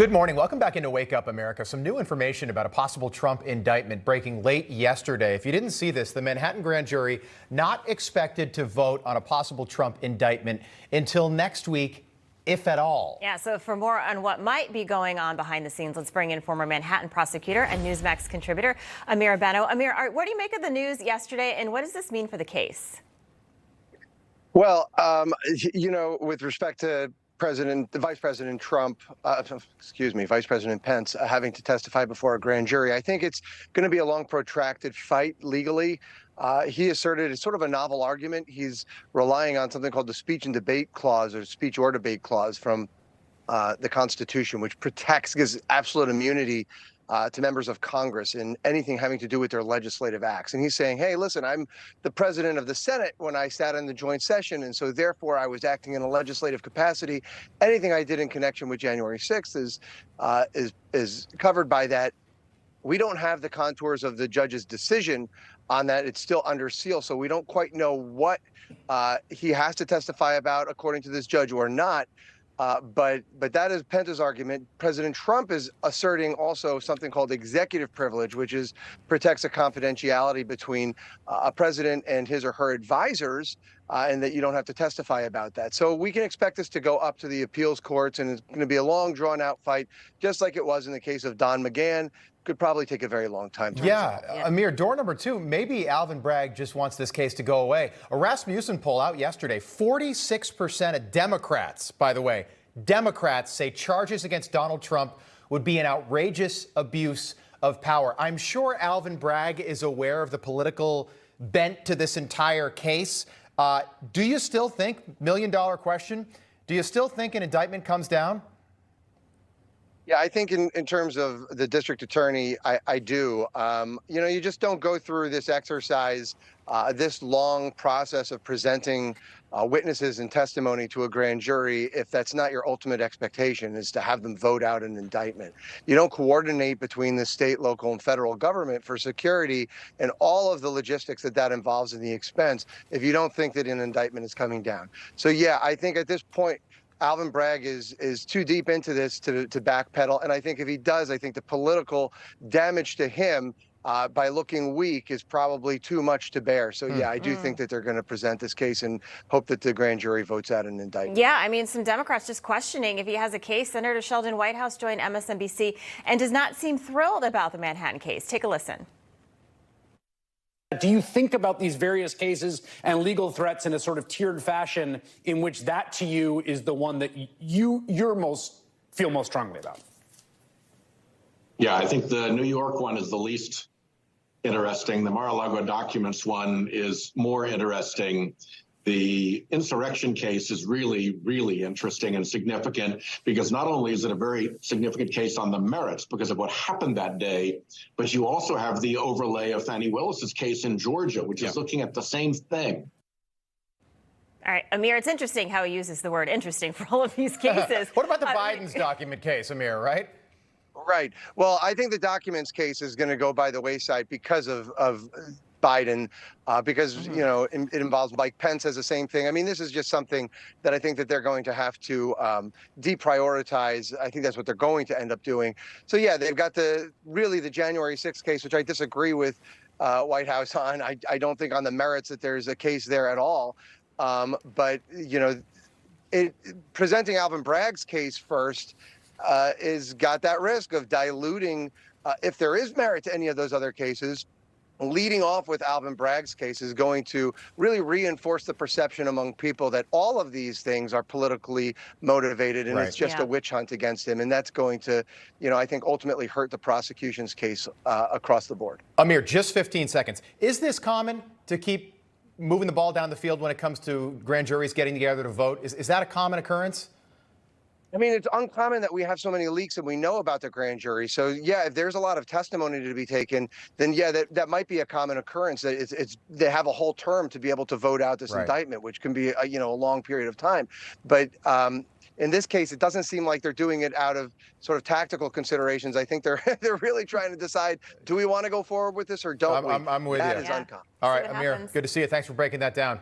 Good morning. Welcome back into Wake Up America. Some new information about a possible Trump indictment breaking late yesterday. If you didn't see this, the Manhattan grand jury not expected to vote on a possible Trump indictment until next week, if at all. Yeah, so for more on what might be going on behind the scenes, let's bring in former Manhattan prosecutor and Newsmax contributor Ameer Benno. Ameer, what do you make of the news yesterday, and what does this mean for the case? Well, with respect to Vice President Pence having to testify before a grand jury, I think it's going to be a long, protracted fight legally. He asserted it's sort of a novel argument. He's relying on something called the speech and debate clause or speech or debate clause from the Constitution, which gives absolute immunity to members of Congress in anything having to do with their legislative acts. And he's saying, hey, listen, I'm the president of the Senate when I sat in the joint session, and so therefore I was acting in a legislative capacity. Anything I did in connection with January 6th is covered by that. We don't have the contours of the judge's decision on that. It's still under seal, so we don't quite know what he has to testify about according to this judge or not. But that is Pence's argument. President Trump is asserting also something called executive privilege, which protects a confidentiality between a president and his or her advisors, and that you don't have to testify about that. So we can expect this to go up to the appeals courts, and it's going to be a long, drawn-out fight, just like it was in the case of Don McGahn. Could probably take a very long time to resolve. Ameer, door number two, maybe Alvin Bragg just wants this case to go away. A Rasmussen poll out yesterday, 46% of Democrats, by the way, Democrats say charges against Donald Trump would be an outrageous abuse of power. I'm sure Alvin Bragg is aware of the political bent to this entire case. Do you still think, $1 million question, do you still think an indictment comes down? Yeah, I think in terms of the district attorney, I do. You just don't go through this exercise, this long process of presenting witnesses and testimony to a grand jury if that's not your ultimate expectation, is to have them vote out an indictment. You don't coordinate between the state, local, and federal government for security and all of the logistics that involves in the expense if you don't think that an indictment is coming down. So, yeah, I think at this point, Alvin Bragg is too deep into this to backpedal. And I think if he does, I think the political damage to him by looking weak is probably too much to bear. So, yeah, I do think that they're going to present this case and hope that the grand jury votes out an indictment. Yeah, I mean, some Democrats just questioning if he has a case. Senator Sheldon Whitehouse joined MSNBC and does not seem thrilled about the Manhattan case. Take a listen. Do you think about these various cases and legal threats in a sort of tiered fashion in which that to you is the one that you feel most strongly about? Yeah, I think the New York one is the least interesting. The Mar-a-Lago documents one is more interesting. The insurrection case is really, really interesting and significant because not only is it a very significant case on the merits because of what happened that day, but you also have the overlay of Fani Willis's case in Georgia, which is looking at the same thing. All right, Ameer, it's interesting how he uses the word interesting for all of these cases. What about the Biden's document case, Ameer, right? Right. Well, I think the documents case is going to go by the wayside because of Biden, because, it involves Mike Pence as the same thing. I mean, this is just something that I think that they're going to have to deprioritize. I think that's what they're going to end up doing. So, yeah, they've got the January 6th case, which I disagree with Whitehouse on. I don't think on the merits that there's a case there at all. But, presenting Alvin Bragg's case first is got that risk of diluting, if there is merit to any of those other cases. Leading off with Alvin Bragg's case is going to really reinforce the perception among people that all of these things are politically motivated and it's just a witch hunt against him. And that's going to, I think ultimately hurt the prosecution's case across the board. Ameer, just 15 seconds. Is this common to keep moving the ball down the field when it comes to grand juries getting together to vote? Is that a common occurrence? I mean, it's uncommon that we have so many leaks and we know about the grand jury. So, yeah, if there's a lot of testimony to be taken, then, yeah, that might be a common occurrence. They have a whole term to be able to vote out this indictment, which can be, a long period of time. But in this case, it doesn't seem like they're doing it out of sort of tactical considerations. I think they're really trying to decide, do we want to go forward with this or don't we? I'm with you. That is uncommon. All right, Ameer, good to see you. Thanks for breaking that down.